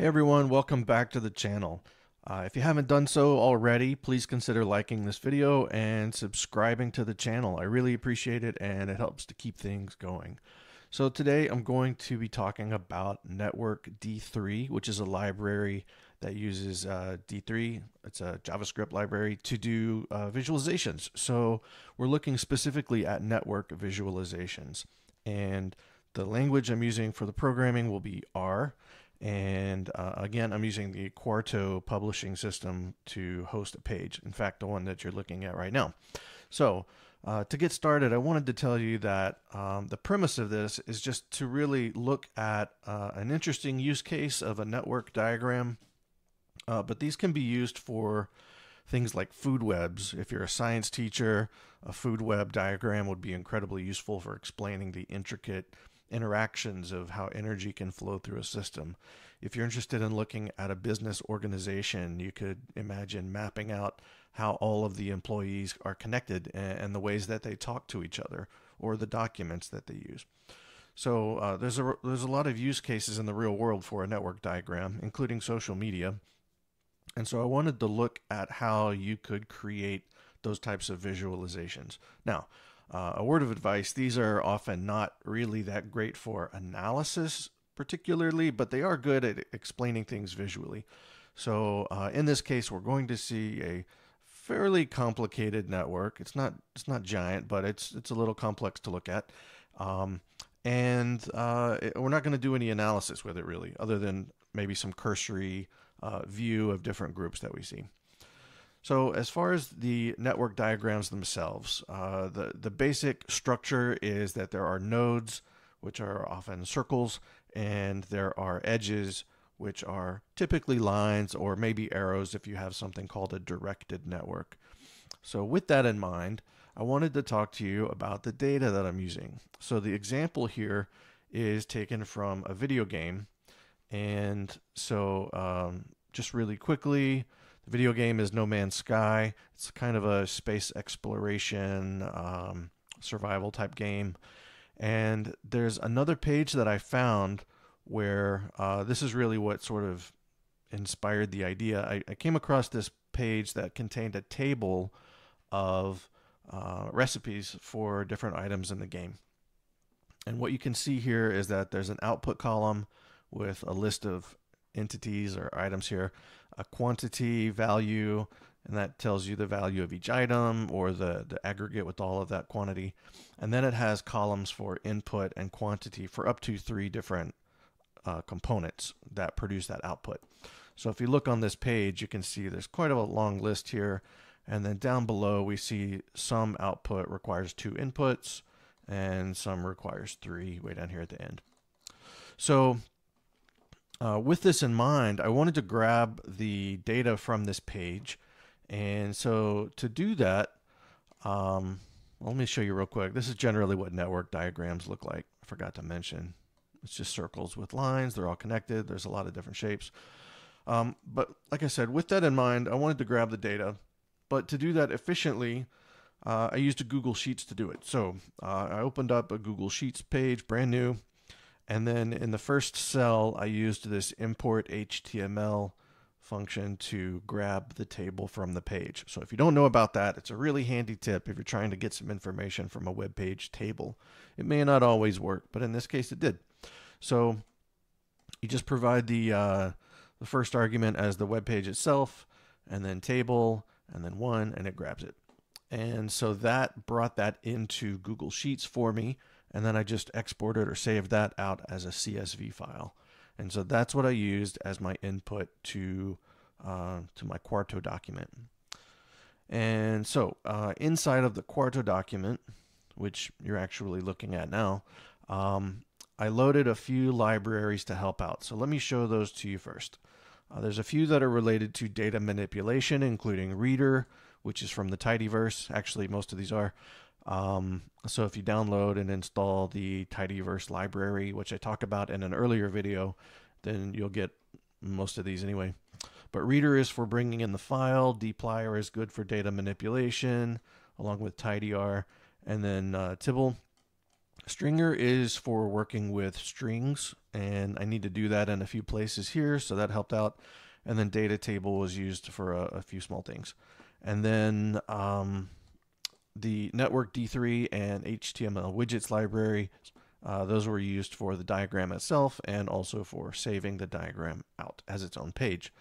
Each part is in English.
Hey everyone, welcome back to the channel. If you haven't done so already, please consider liking this video and subscribing to the channel. I really appreciate it and it helps to keep things going. So today I'm going to be talking about Network D3, which is a library that uses D3. It's a JavaScript library to do visualizations. So we're looking specifically at network visualizations. And the language I'm using for the programming will be R. And again, I'm using the Quarto publishing system to host a page. In fact, the one that you're looking at right now. So to get started, I wanted to tell you that the premise of this is just to really look at an interesting use case of a network diagram. But these can be used for things like food webs. If you're a science teacher, a food web diagram would be incredibly useful for explaining the intricate interactions of how energy can flow through a system. If you're interested in looking at a business organization, you could imagine mapping out how all of the employees are connected and the ways that they talk to each other or the documents that they use. So there's a lot of use cases in the real world for a network diagram, including social media. And so I wanted to look at how you could create those types of visualizations. Now, a word of advice, these are often not really that great for analysis particularly, but they are good at explaining things visually. So in this case, we're going to see a fairly complicated network. It's not giant, but it's a little complex to look at. We're not going to do any analysis with it really, other than maybe some cursory view of different groups that we see. So as far as the network diagrams themselves, the basic structure is that there are nodes, which are often circles, and there are edges, which are typically lines or maybe arrows if you have something called a directed network. So with that in mind, I wanted to talk to you about the data that I'm using. So the example here is taken from a video game. And so just really quickly, the video game is No Man's Sky. It's kind of a space exploration, survival type game. And there's another page that I found where this is really what sort of inspired the idea. I came across this page that contained a table of recipes for different items in the game. And what you can see here is that there's an output column with a list of entities or items here, a quantity value, and that tells you the value of each item or the aggregate with all of that quantity. And then it has columns for input and quantity for up to 3 different components that produce that output. So if you look on this page, you can see there's quite a long list here. And then down below, we see some output requires 2 inputs and some requires 3 way down here at the end. So with this in mind, I wanted to grab the data from this page. And so to do that, let me show you real quick. This is generally what network diagrams look like. I forgot to mention. It's just circles with lines. They're all connected. There's a lot of different shapes. But like I said, with that in mind, I wanted to grab the data. But to do that efficiently, I used a Google Sheets to do it. So I opened up a Google Sheets page, brand new. And then in the first cell, I used this import HTML function to grab the table from the page. So if you don't know about that, it's a really handy tip if you're trying to get some information from a web page table. It may not always work, but in this case it did. So you just provide the first argument as the web page itself, and then table, and then 1, and it grabs it. And so that brought that into Google Sheets for me. And then I just exported or saved that out as a CSV file. And so that's what I used as my input to my Quarto document. And so inside of the Quarto document, which you're actually looking at now, I loaded a few libraries to help out. So let me show those to you first. There's a few that are related to data manipulation, including Reader, which is from the Tidyverse. Actually, most of these are. So if you download and install the Tidyverse library, which I talked about in an earlier video, then you'll get most of these anyway. But Reader is for bringing in the file. dplyr is good for data manipulation, along with tidyr, and then Tibble Stringer is for working with strings, and I need to do that in a few places here, so that helped out. And then data table was used for a few small things. And then the network D3 and HTML widgets library, those were used for the diagram itself and also for saving the diagram out as its own page.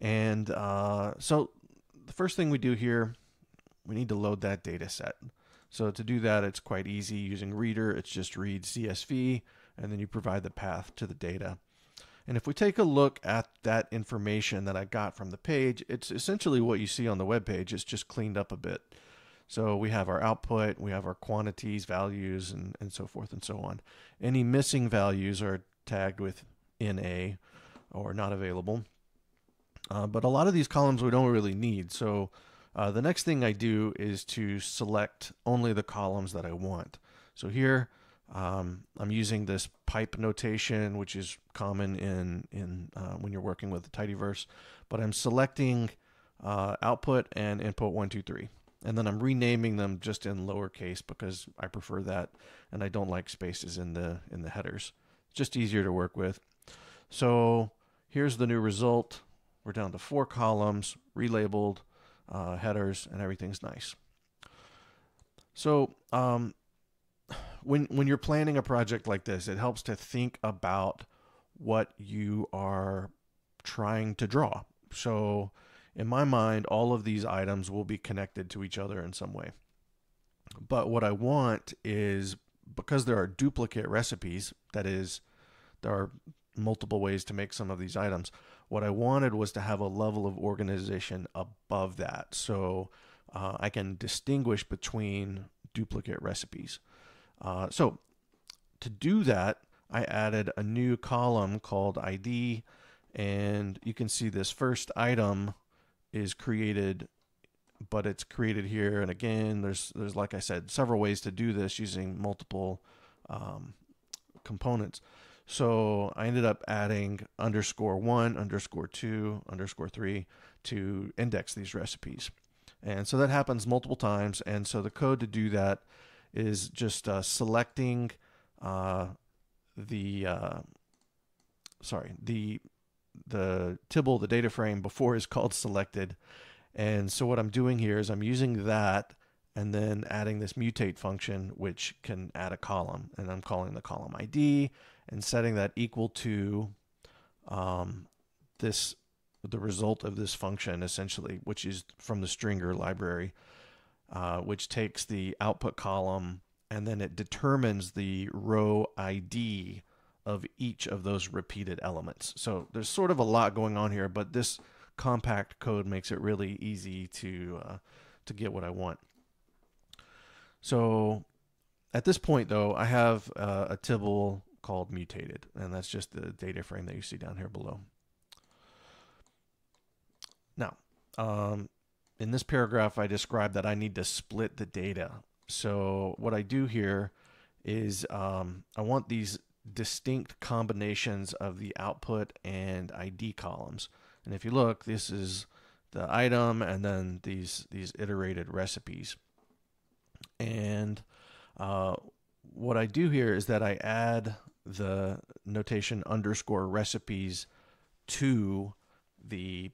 And so the first thing we do here, we need to load that data set. So to do that, it's quite easy using Reader. It's just read CSV, and then you provide the path to the data. And if we take a look at that information that I got from the page, it's essentially what you see on the web page. It's just cleaned up a bit. So we have our output, we have our quantities, values, and so forth and so on. Any missing values are tagged with NA or not available. But a lot of these columns we don't really need. So the next thing I do is to select only the columns that I want. So here I'm using this pipe notation, which is common in when you're working with the tidyverse. But I'm selecting output and input 1, 2, 3. And then I'm renaming them just in lowercase because I prefer that, and I don't like spaces in the headers. It's just easier to work with. So here's the new result. We're down to 4 columns, relabeled headers, and everything's nice. So when you're planning a project like this, it helps to think about what you are trying to draw. So in my mind, all of these items will be connected to each other in some way. But what I want is, because there are duplicate recipes, that is, there are multiple ways to make some of these items, what I wanted was to have a level of organization above that. So I can distinguish between duplicate recipes. So to do that, I added a new column called ID, and you can see this first item is created, but it's created here. And again, there's like I said, several ways to do this using multiple components. So I ended up adding _1, _2, _3 to index these recipes. And so that happens multiple times. And so the code to do that is just selecting the tibble, the data frame before is called selected. And so what I'm doing here is I'm using that and then adding this mutate function, which can add a column, and I'm calling the column ID and setting that equal to the result of this function, essentially, which is from the Stringer library, which takes the output column and then it determines the row ID of each of those repeated elements. So there's sort of a lot going on here, but this compact code makes it really easy to get what I want. So at this point, though, I have a tibble called mutated, and that's just the data frame that you see down here below. Now, in this paragraph, I described that I need to split the data. So what I do here is I want these distinct combinations of the output and ID columns. And if you look, this is the item and then these iterated recipes. And what I do here is that I add the notation _recipes to the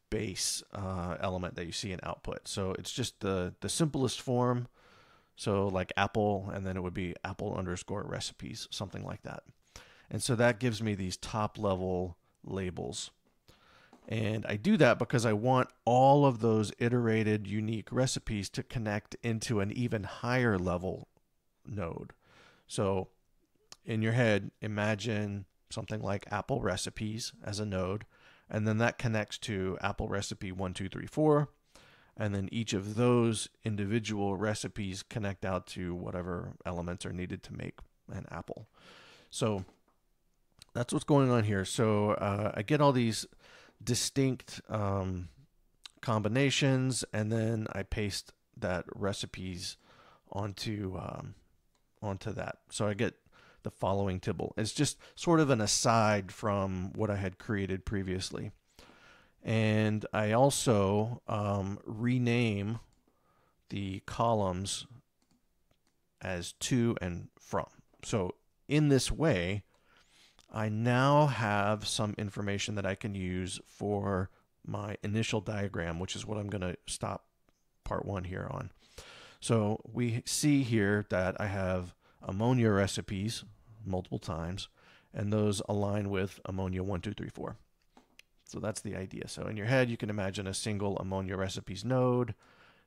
base element that you see in output. So it's just the simplest form. So like apple, and then it would be apple _recipes, something like that. And so that gives me these top level labels. And I do that because I want all of those iterated unique recipes to connect into an even higher level node. So in your head, imagine something like apple recipes as a node, and then that connects to apple recipe 1, 2, 3, 4. And then each of those individual recipes connect out to whatever elements are needed to make an apple. So that's what's going on here. So I get all these distinct combinations, and then I paste that recipes onto that. So I get the following tibble. It's just sort of an aside from what I had created previously. And I also rename the columns as to and from. So in this way, I now have some information that I can use for my initial diagram, which is what I'm going to stop part 1 here on. So we see here that I have ammonia recipes multiple times, and those align with ammonia 1, 2, 3, 4. So that's the idea. So in your head, you can imagine a single ammonia recipes node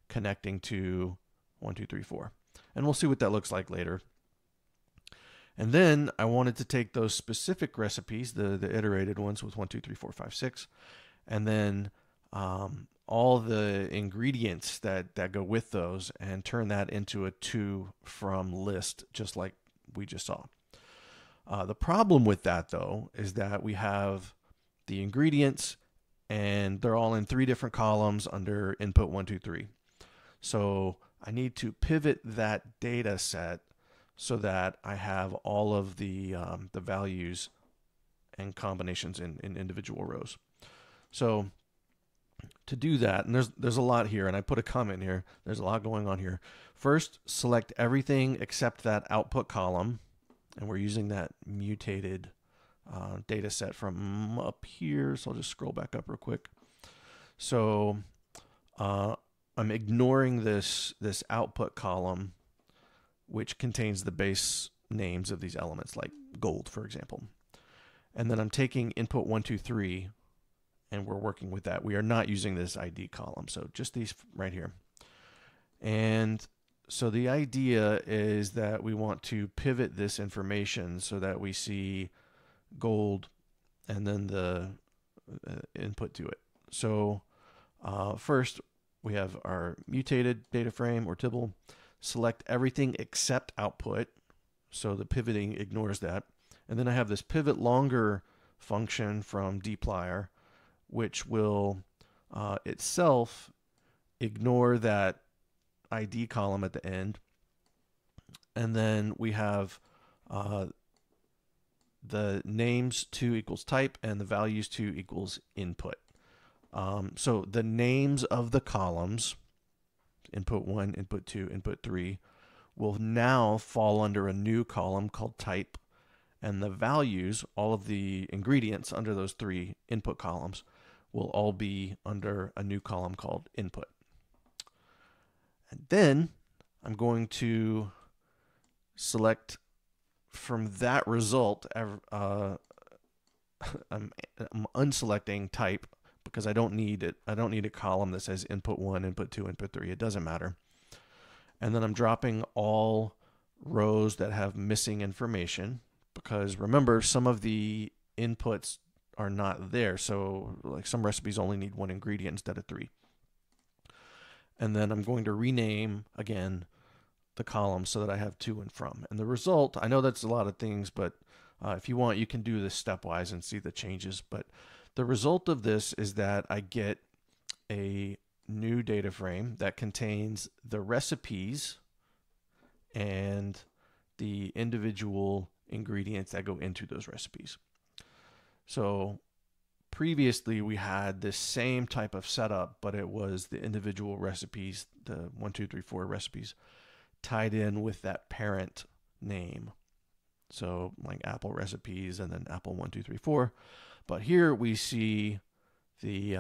connecting to 1, 2, 3, 4. And we'll see what that looks like later. And then I wanted to take those specific recipes, the iterated ones with 1, 2, 3, 4, 5, 6, and then all the ingredients that go with those and turn that into a to from list, just like we just saw. The problem with that, though, is that we have the ingredients and they're all in 3 different columns under input 1, 2, 3. So I need to pivot that data set so that I have all of the values and combinations in individual rows. So to do that, and there's a lot here, and I put a comment here, there's a lot going on here. First, select everything except that output column, and we're using that mutated data set from up here, so I'll just scroll back up real quick. So I'm ignoring this output column, which contains the base names of these elements, like gold, for example. And then I'm taking input 1, 2, 3, and we're working with that. We are not using this ID column, so just these right here. And so the idea is that we want to pivot this information so that we see gold and then the input to it. So first, we have our mutated data frame or tibble. Select everything except output, so the pivoting ignores that. And then I have this pivot longer function from dplyr, which will itself ignore that ID column at the end. And then we have the names to equals type and the values to equals input. So the names of the columns, input 1, input 2, input 3, will now fall under a new column called type, and the values, all of the ingredients under those 3 input columns, will all be under a new column called input. And then I'm going to select from that result, I'm unselecting type, because I don't need it. I don't need a column that says input 1, input 2, input 3. It doesn't matter. And then I'm dropping all rows that have missing information, because remember, some of the inputs are not there. So like some recipes only need 1 ingredient instead of 3. And then I'm going to rename again the column so that I have to and from. And the result, I know that's a lot of things, but if you want, you can do this stepwise and see the changes. But the result of this is that I get a new data frame that contains the recipes and the individual ingredients that go into those recipes. So previously we had this same type of setup, but it was the individual recipes, the 1, 2, 3, 4 recipes, tied in with that parent name. So like Apple recipes and then Apple 1, 2, 3, 4. But here we see the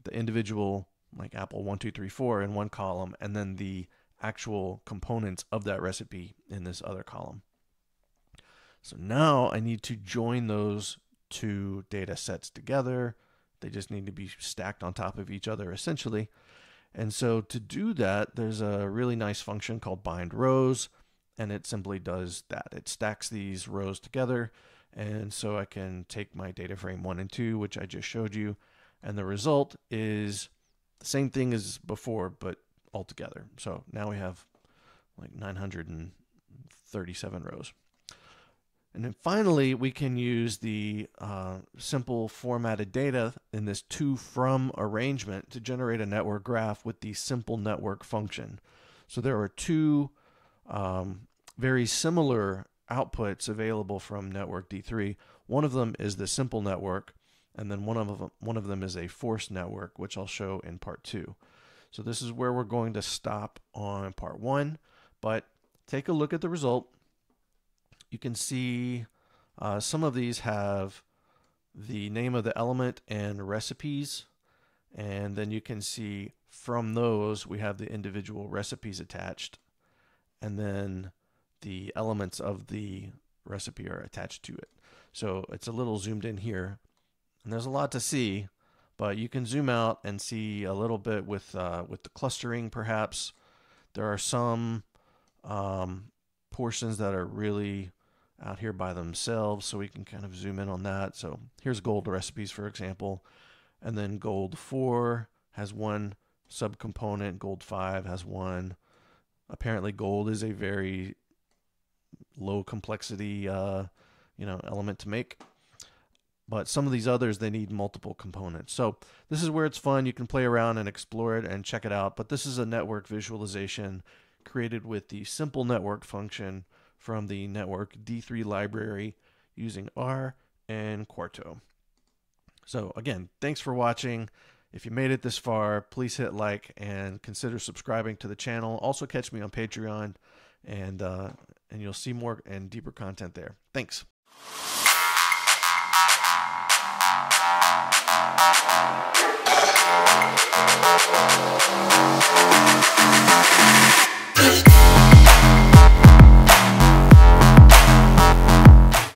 individual, like Apple 1, 2, 3, 4 in one column, and then the actual components of that recipe in this other column. So now I need to join those 2 data sets together. They just need to be stacked on top of each other, essentially. And so to do that, there's a really nice function called bind rows, and it simply does that. It stacks these rows together. And so I can take my data frame 1 and 2, which I just showed you, and the result is the same thing as before, but all together. So now we have like 937 rows. And then finally, we can use the simple formatted data in this to from arrangement to generate a network graph with the simple network function. So there are 2 very similar outputs available from network D3. One of them is the simple network, and then one of them is a forced network, which I'll show in part 2. So this is where we're going to stop on part 1, but take a look at the result. You can see some of these have the name of the element and recipes, and then you can see from those we have the individual recipes attached, and then the elements of the recipe are attached to it. So it's a little zoomed in here, and there's a lot to see, but you can zoom out and see a little bit with the clustering perhaps. There are some portions that are really out here by themselves, so we can kind of zoom in on that. So here's gold recipes, for example, and then gold 4 has one subcomponent, gold 5 has one. Apparently gold is a very low complexity element to make, but some of these others, they need multiple components. So this is where it's fun. You can play around and explore it and check it out, but this is a network visualization created with the simple network function from the network D3 library using R and Quarto. So again, thanks for watching. If you made it this far, please hit like and consider subscribing to the channel. Also catch me on Patreon, and you'll see more and deeper content there. Thanks.